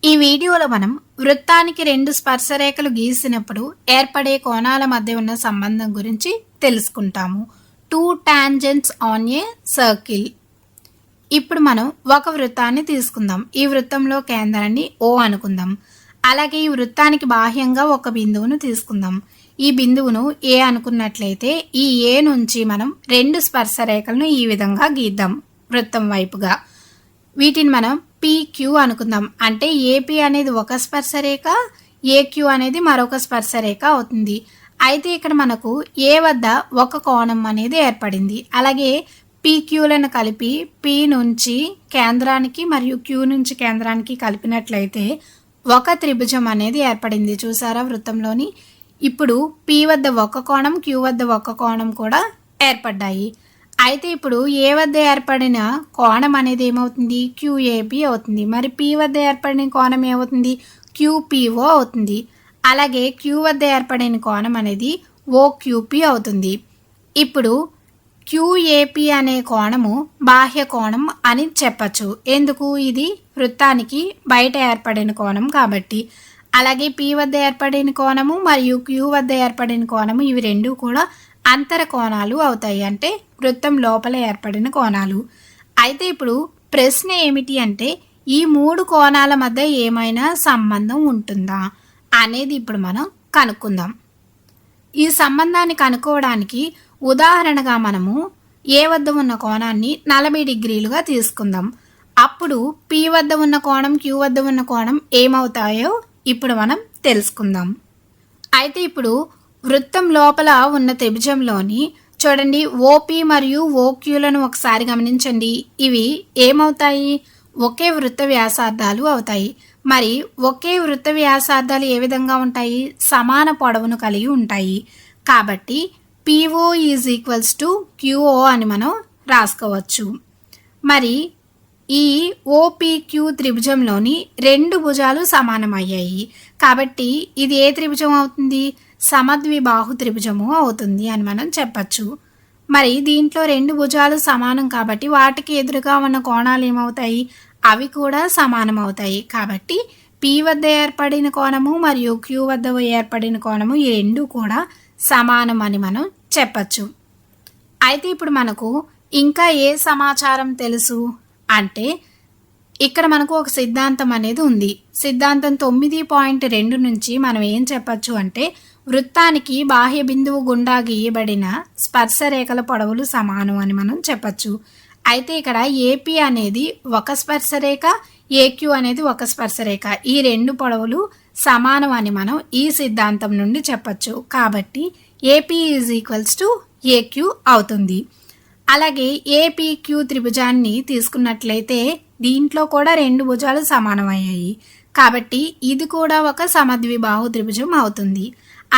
ఈ వీడియోలో మనం వృత్తానికి రెండు స్పర్శరేఖలు గీసినప్పుడు ఏర్పడే కోణాల మధ్య ఉన్న సంబంధం గురించి తెలుసుకుంటాము. Two tangents on a circle. ఇప్పుడు మనం ఒక వృత్తాన్ని తీసుకుందాం. ఈ వృత్తంలో కేంద్రాన్ని O అనుకుందాం. అలాగే ఈ వృత్తానికి బాహ్యంగా ఒక బిందువును తీసుకుందాం. ఈ బిందువును A అనుకున్నట్లయితే ఈ A నుంచి మనం రెండు స్పర్శరేఖలను ఈ విధంగా గీద్దాం వృత్తం వైపుగా. వీటిని మనం PQ అనుకుందాం. అంటే AP అనేది ఒక స్పర్శరేఖ, AQ అనేది మరొక స్పర్శరేఖ అవుతుంది. అయితే ఇక్కడ మనకు A వద్ద ఒక కోణం అనేది ఏర్పడింది. అలాగే PQలను కలిపి P నుంచి కేంద్రానికి మరియు Q నుంచి కేంద్రానికి కలిపినట్లయితే ఒక త్రిభుజం అనేది ఏర్పడింది. చూసారా వృత్తంలోని. ఇప్పుడు P వద్ద ఒక కోణం, Q వద్ద ఒక కోణం కూడా ఏర్పడ్డాయి. అయితే ఇప్పుడు A వద్ద ఏర్పడిన కోణం అనేది ఏమవుతుంది? QAP అవుతుంది. మరి P వద్ద ఏర్పడిన కోణం ఏమవుతుంది? QPO అవుతుంది. అలాగే Q వద్ద ఏర్పడిన కోణం అనేది OQP అవుతుంది. ఇప్పుడు QAP అనే కోణము బాహ్య కోణం అని చెప్పచ్చు. ఎందుకు? ఇది వృత్తానికి బయట ఏర్పడిన కోణం కాబట్టి. అలాగే P వద్ద ఏర్పడిన కోణము మరియు Q వద్ద ఏర్పడిన కోణము ఇవి రెండు కూడా అంతర కోణాలు అవుతాయి. అంటే వృత్తం లోపల ఏర్పడిన కోణాలు. అయితే ఇప్పుడు ప్రశ్న ఏమిటి అంటే ఈ మూడు కోణాల మధ్య ఏమైనా సంబంధం ఉంటుందా అనేది ఇప్పుడు మనం కనుక్కుందాం. ఈ సంబంధాన్ని కనుక్కోవడానికి ఉదాహరణగా మనము A వద్ద ఉన్న కోణాన్ని 40 డిగ్రీలుగా తీసుకుందాం. అప్పుడు P వద్ద ఉన్న కోణం, Q వద్ద ఉన్న కోణం ఏమవుతాయో ఇప్పుడు మనం తెలుసుకుందాం. అయితే ఇప్పుడు వృత్తం లోపల ఉన్న త్రిభుజంలోని చూడండి OP మరియు OQలను ఒకసారి గమనించండి. ఇవి ఏమవుతాయి? ఒకే వృత్త వ్యాసార్థాలు అవుతాయి. మరి ఒకే వృత్త వ్యాసార్థాలు ఏ విధంగా ఉంటాయి? సమాన పొడవును కలిగి ఉంటాయి. కాబట్టి PO is equals to QO అని మనం రాసుకోవచ్చు. మరి ఈ OPQ త్రిభుజంలోని రెండు భుజాలు సమానమయ్యాయి. కాబట్టి ఇది ఏ త్రిభుజం అవుతుంది? సమద్విబాహు త్రిభుజము అవుతుంది అని మనం చెప్పచ్చు. మరి దీంట్లో రెండు భుజాలు సమానం కాబట్టి వాటికి ఎదురుగా ఉన్న కోణాలు ఏమవుతాయి? అవి కూడా సమానం అవుతాయి. కాబట్టి P వద్ద ఏర్పడిన కోణము మరియు Q వద్ద ఏర్పడిన కోణము ఈ రెండు కూడా సమానం అని మనం చెప్పచ్చు. అయితే ఇప్పుడు మనకు ఇంకా ఏ సమాచారం తెలుసు అంటే ఇక్కడ మనకు ఒక సిద్ధాంతం అనేది ఉంది. సిద్ధాంతం 9.2 నుంచి మనం ఏం చెప్పచ్చు అంటే వృత్తానికి బాహ్య బిందువు గుండా గీయబడిన స్పర్శరేఖల పొడవులు సమానం అని మనం చెప్పచ్చు. అయితే ఇక్కడ AP అనేది ఒక స్పర్శరేఖ, AQ అనేది ఒక స్పర్శరేఖ. ఈ రెండు పొడవులు సమానం అని మనం ఈ సిద్ధాంతం నుండి చెప్పచ్చు. కాబట్టి AP is equals to AQ అవుతుంది. అలాగే APQ త్రిభుజాన్ని తీసుకున్నట్లయితే దీంట్లో కూడా రెండు భుజాలు సమానమయ్యాయి. కాబట్టి ఇది కూడా ఒక సమద్విబాహు త్రిభుజం అవుతుంది.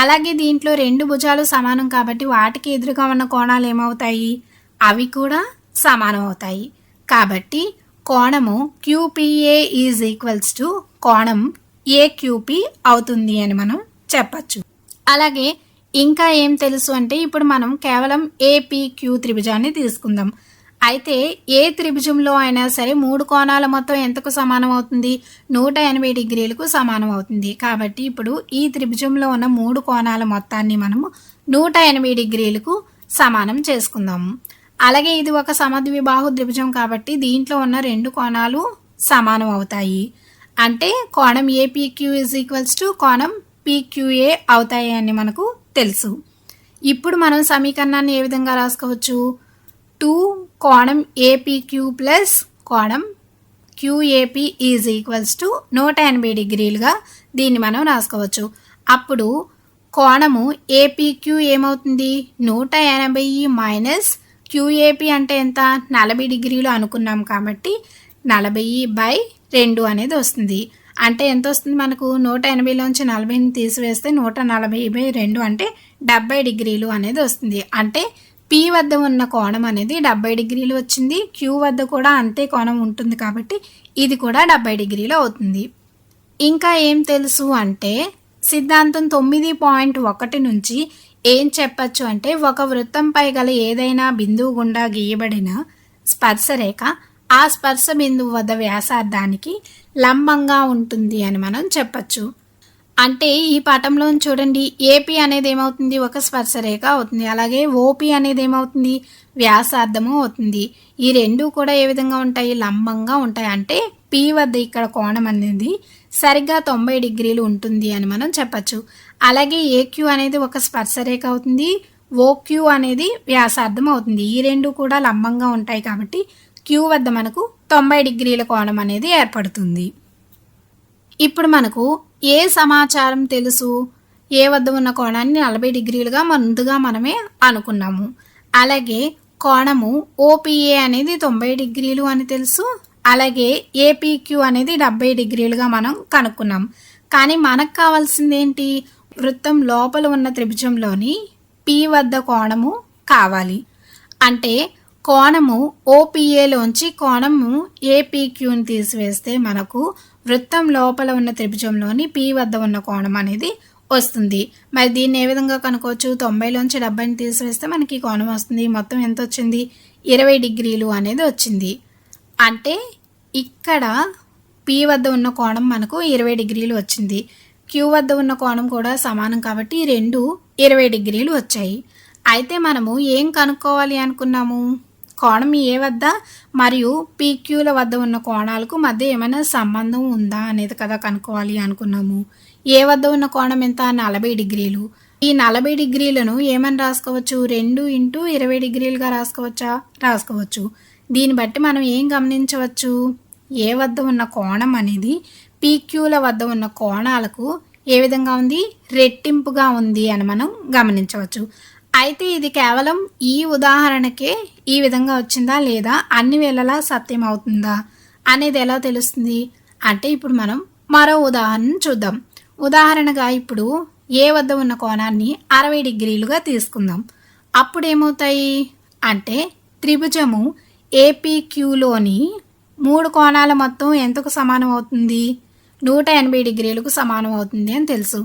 అలాగే దీంట్లో రెండు భుజాలు సమానం కాబట్టి వాటికి ఎదురుగా ఉన్న కోణాలు ఏమవుతాయి? అవి కూడా సమానం అవుతాయి. కాబట్టి కోణము QPA ఈజ్ ఈక్వల్స్ టు కోణం AQP అవుతుంది అని మనం చెప్పచ్చు. అలాగే ఇంకా ఏం తెలుసు అంటే ఇప్పుడు మనం కేవలం APQ త్రిభుజాన్ని తీసుకుందాం. అయితే ఏ త్రిభుజంలో అయినా సరే మూడు కోణాల మొత్తం ఎంతకు సమానం అవుతుంది? 180 డిగ్రీలకు సమానం అవుతుంది. కాబట్టి ఇప్పుడు ఈ త్రిభుజంలో ఉన్న మూడు కోణాల మొత్తాన్ని మనము 180 డిగ్రీలకు సమానం చేసుకుందాము. అలాగే ఇది ఒక సమద్విబాహు త్రిభుజం కాబట్టి దీంట్లో ఉన్న రెండు కోణాలు సమానం అవుతాయి. అంటే కోణం APQ ఈజ్ ఈక్వల్స్ టు కోణం PQA అవుతాయి అని మనకు తెలుసు. ఇప్పుడు మనం సమీకరణాన్ని ఏ విధంగా రాసుకోవచ్చు? 2 కోణం APQ ప్లస్ కోణం QAP ఈజ్ ఈక్వల్స్ టు 180 డిగ్రీలుగా దీన్ని మనం రాసుకోవచ్చు. అప్పుడు కోణము APQ ఏమవుతుంది? 180 మైనస్ QAP అంటే ఎంత? 40 డిగ్రీలు అనుకున్నాం కాబట్టి 40/2 అనేది వస్తుంది. అంటే ఎంత వస్తుంది మనకు? 180లోంచి 40ని తీసివేస్తే 140/2 అంటే 70 డిగ్రీలు అనేది వస్తుంది. అంటే P వద్ద ఉన్న కోణం అనేది 70 డిగ్రీలు వచ్చింది. Q వద్ద కూడా అంతే కోణం ఉంటుంది కాబట్టి ఇది కూడా 70 డిగ్రీలు అవుతుంది. ఇంకా ఏం తెలుసు అంటే సిద్ధాంతం 9.1 నుంచి ఏం చెప్పచ్చు అంటే ఒక వృత్తంపై గల ఏదైనా బిందువు గుండా గీయబడిన స్పర్శరేఖ ఆ స్పర్శ బిందువు వద్ద వ్యాసార్థానికి లంబంగా ఉంటుంది అని మనం చెప్పచ్చు. అంటే ఈ పటంలో చూడండి, ఏపీ అనేది ఏమవుతుంది, ఒక స్పర్శరేఖ అవుతుంది. అలాగే ఓపీ అనేది ఏమవుతుంది, వ్యాసార్థము అవుతుంది. ఈ రెండు కూడా ఏ విధంగా ఉంటాయి, లంబంగా ఉంటాయి. అంటే పి వద్ద ఇక్కడ కోణం అనేది సరిగ్గా 90 డిగ్రీలు ఉంటుంది అని మనం చెప్పచ్చు. అలాగే ఏక్యూ అనేది ఒక స్పర్శరేఖ అవుతుంది, ఓక్యూ అనేది వ్యాసార్థం అవుతుంది. ఈ రెండు కూడా లంబంగా ఉంటాయి కాబట్టి క్యూ వద్ద మనకు 90 డిగ్రీల కోణం అనేది ఏర్పడుతుంది. ఇప్పుడు మనకు ఏ సమాచారం తెలుసు, ఏ వద్ద ఉన్న కోణాన్ని 40 డిగ్రీలుగా ముందుగా మనమే అనుకున్నాము. అలాగే కోణము ఓపీఏ అనేది 90 డిగ్రీలు అని తెలుసు. అలాగే ఏపీక్యూ అనేది 70 డిగ్రీలుగా మనం కనుక్కున్నాం. కానీ మనకు కావాల్సింది ఏంటి, వృత్తం లోపల ఉన్న త్రిభుజంలోని పి వద్ద కోణము కావాలి. అంటే కోణము ఓపీఏలోంచి కోణము ఏపీక్యూని తీసివేస్తే మనకు వృత్తం లోపల ఉన్న త్రిభుజంలోని పి వద్ద ఉన్న కోణం అనేది వస్తుంది. మరి దీన్ని ఏ విధంగా కనుక్కోవచ్చు, 90లోంచి 70ని తీసివేస్తే మనకి కోణం వస్తుంది. మొత్తం ఎంత వచ్చింది, 20 డిగ్రీలు అనేది వచ్చింది. అంటే ఇక్కడ పి వద్ద ఉన్న కోణం మనకు 20 డిగ్రీలు వచ్చింది. క్యూ వద్ద ఉన్న కోణం కూడా సమానం కాబట్టి ఈ రెండు 20 డిగ్రీలు వచ్చాయి. అయితే మనము ఏం కనుక్కోవాలి అనుకున్నాము, కోణం ఏ వద్ద మరియు పీక్యూల వద్ద ఉన్న కోణాలకు మధ్య ఏమైనా సంబంధం ఉందా అనేది కదా కనుక్కోవాలి అనుకున్నాము. ఏ వద్ద ఉన్న కోణం ఎంత, 40 డిగ్రీలు. ఈ 40 డిగ్రీలను ఏమని రాసుకోవచ్చు, 2 × 20 డిగ్రీలుగా రాసుకోవచ్చా, రాసుకోవచ్చు. దీన్ని బట్టి మనం ఏం గమనించవచ్చు, ఏ వద్ద ఉన్న కోణం అనేది పీక్యూల వద్ద ఉన్న కోణాలకు ఏ విధంగా ఉంది, రెట్టింపుగా ఉంది అని మనం గమనించవచ్చు. అయితే ఇది కేవలం ఈ ఉదాహరణకే ఈ విధంగా వచ్చిందా లేదా అన్ని వేళలా సత్యం అవుతుందా అనేది ఎలా తెలుస్తుంది అంటే, ఇప్పుడు మనం మరో ఉదాహరణ చూద్దాం. ఉదాహరణగా ఇప్పుడు ఏ వద్ద ఉన్న కోణాన్ని 60 డిగ్రీలుగా తీసుకుందాం. అప్పుడు ఏమవుతాయి అంటే, త్రిభుజము ఏపీక్యూలోని 3 కోణాల మొత్తం ఎంతకు సమానం అవుతుంది, 180 డిగ్రీలకు సమానం అవుతుంది అని తెలుసు.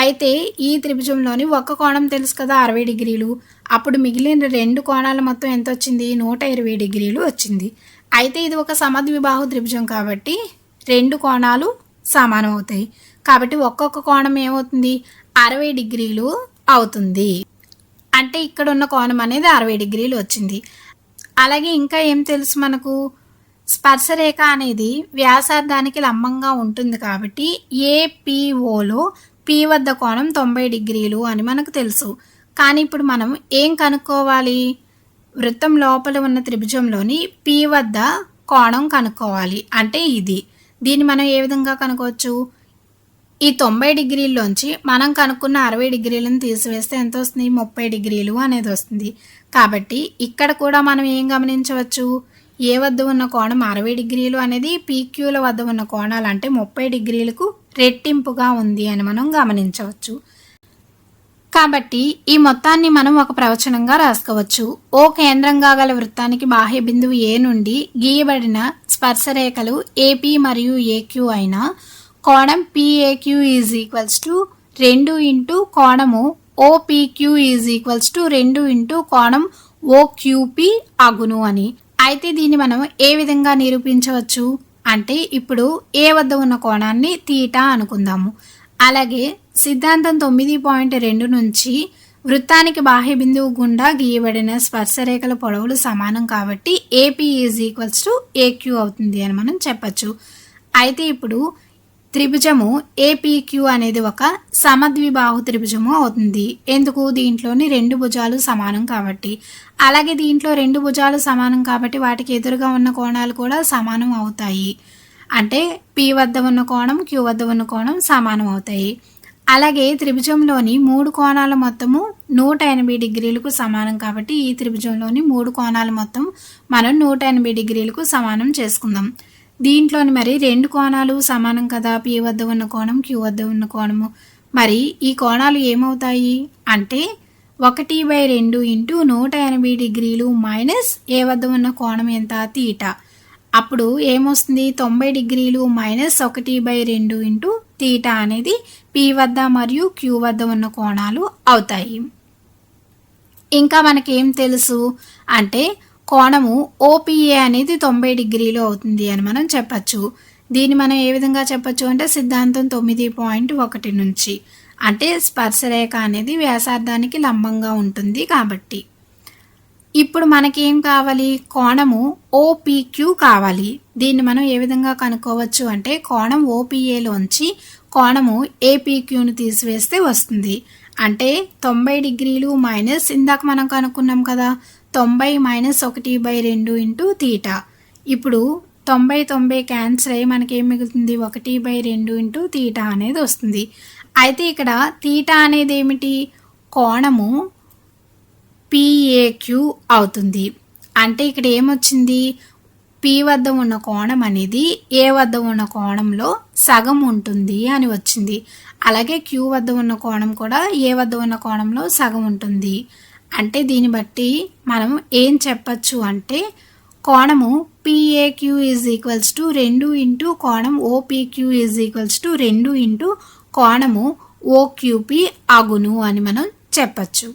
అయితే ఈ త్రిభుజంలోని ఒక్క కోణం తెలుసు కదా, 60 డిగ్రీలు. అప్పుడు మిగిలిన 2 కోణాల మొత్తం ఎంత వచ్చింది, 120 డిగ్రీలు వచ్చింది. అయితే ఇది ఒక సమద్విబాహు త్రిభుజం కాబట్టి 2 కోణాలు సమానం అవుతాయి. కాబట్టి ఒక్కొక్క కోణం ఏమవుతుంది, 60 డిగ్రీలు అవుతుంది. అంటే ఇక్కడ ఉన్న కోణం అనేది 60 డిగ్రీలు వచ్చింది. అలాగే ఇంకా ఏం తెలుసు మనకు, స్పర్శరేఖ అనేది వ్యాసార్థానికి లంబంగా ఉంటుంది కాబట్టి ఏపీఓలో పి వద్ద కోణం 90 డిగ్రీలు అని మనకు తెలుసు. కానీ ఇప్పుడు మనం ఏం కనుక్కోవాలి, వృత్తం లోపల ఉన్న త్రిభుజంలోని పి వద్ద కోణం కనుక్కోవాలి. అంటే ఇది, దీన్ని మనం ఏ విధంగా కనుక్కోవచ్చు, ఈ 90 డిగ్రీల్లోంచి మనం కనుక్కున్న 60 డిగ్రీలను తీసివేస్తే ఎంత వస్తుంది, 30 డిగ్రీలు అనేది వస్తుంది. కాబట్టి ఇక్కడ కూడా మనం ఏం గమనించవచ్చు, ఏ వద్ద ఉన్న కోణం 60 డిగ్రీలు అనేది పీక్యూల వద్ద ఉన్న కోణాలు అంటే 30 డిగ్రీలకు రెట్టింపుగా ఉంది అని మనం గమనించవచ్చు. కాబట్టి ఈ మొత్తాన్ని మనం ఒక ప్రవచనంగా రాసుకోవచ్చు. ఓ కేంద్రంగా గల వృత్తానికి బాహ్య బిందువు ఏ నుండి గీయబడిన స్పర్శరేఖలు ఏపీ మరియు ఏక్యూ అయిన కోణం పిఏక్యూ ఈజ్ ఈక్వల్స్ టు 2 × కోణము ఓపీక్యూ ఈజ్ ఈక్వల్స్ టు 2 × కోణం ఓక్యూపీ అగును అని. అయితే దీన్ని మనం ఏ విధంగా నిరూపించవచ్చు అంటే, ఇప్పుడు ఏ వద్ద ఉన్న కోణాన్ని తీటా అనుకుందాము. అలాగే సిద్ధాంతం 9.2 నుంచి వృత్తానికి బాహ్య బిందువు గుండా గీయబడిన స్పర్శరేఖల పొడవులు సమానం కాబట్టి AP is equals to AQ అవుతుంది అని మనం చెప్పచ్చు. అయితే ఇప్పుడు త్రిభుజము ఏపీక్యూ అనేది ఒక సమద్విబాహు త్రిభుజము అవుతుంది. ఎందుకు, దీంట్లోని 2 భుజాలు సమానం కాబట్టి. అలాగే దీంట్లో 2 భుజాలు సమానం కాబట్టి వాటికి ఎదురుగా ఉన్న కోణాలు కూడా సమానం అవుతాయి. అంటే పి వద్ద ఉన్న కోణం, క్యూ వద్ద ఉన్న కోణం సమానం అవుతాయి. అలాగే త్రిభుజంలోని 3 కోణాల మొత్తము 180 డిగ్రీలకు సమానం కాబట్టి ఈ త్రిభుజంలోని 3 కోణాల మొత్తం మనం 180 డిగ్రీలకు సమానం చేసుకుందాం. దీంట్లోని మరి 2 కోణాలు సమానం కదా, పి వద్ద ఉన్న కోణం, క్యూ వద్ద ఉన్న కోణము. మరి ఈ కోణాలు ఏమవుతాయి అంటే 1/2 × 180 డిగ్రీలు మైనస్ ఏ వద్ద ఉన్న కోణం ఎంత, తీటా. అప్పుడు ఏమొస్తుంది, 90 డిగ్రీలు మైనస్ 1/2 × తీటా అనేది పి వద్ద మరియు క్యూ వద్ద ఉన్న కోణాలు అవుతాయి. ఇంకా మనకేం తెలుసు అంటే, కోణము ఓపీఏ అనేది 90 డిగ్రీలు అవుతుంది అని మనం చెప్పచ్చు. దీన్ని మనం ఏ విధంగా చెప్పచ్చు అంటే సిద్ధాంతం 9.1 నుంచి, అంటే స్పర్శరేఖ అనేది వ్యాసార్థానికి లంబంగా ఉంటుంది కాబట్టి. ఇప్పుడు మనకేం కావాలి, కోణము ఓపీక్యూ కావాలి. దీన్ని మనం ఏ విధంగా కనుక్కోవచ్చు అంటే కోణం ఓపీఏలోంచి కోణము ఏపీక్యూను తీసివేస్తే వస్తుంది. అంటే 90 డిగ్రీలు మైనస్ ఇందాక మనం కనుక్కున్నాం కదా 90 మైనస్ 1/2 ఇంటూ తీటా. ఇప్పుడు 90 క్యాన్సిల్ అయ్యి మనకేం మిగులుతుంది 1/2 ఇంటూ తీటా అనేది వస్తుంది. అయితే ఇక్కడ తీటా అనేది ఏమిటి, కోణము పిఏక్యూ అవుతుంది. అంటే ఇక్కడ ఏమొచ్చింది, పి వద్ద ఉన్న కోణం అనేది ఏ వద్ద ఉన్న కోణంలో సగం ఉంటుంది అని వచ్చింది. అలాగే క్యూ వద్ద ఉన్న కోణం కూడా ఏ వద్ద ఉన్న కోణంలో సగం ఉంటుంది. అంటే దీన్ని బట్టి మనం ఏం చెప్పచ్చు అంటే కోణము PAQ is equals to 2 into కోణం OPQ is equals to 2 into కోణము ఓక్యూపీ అగును అని మనం చెప్పచ్చు.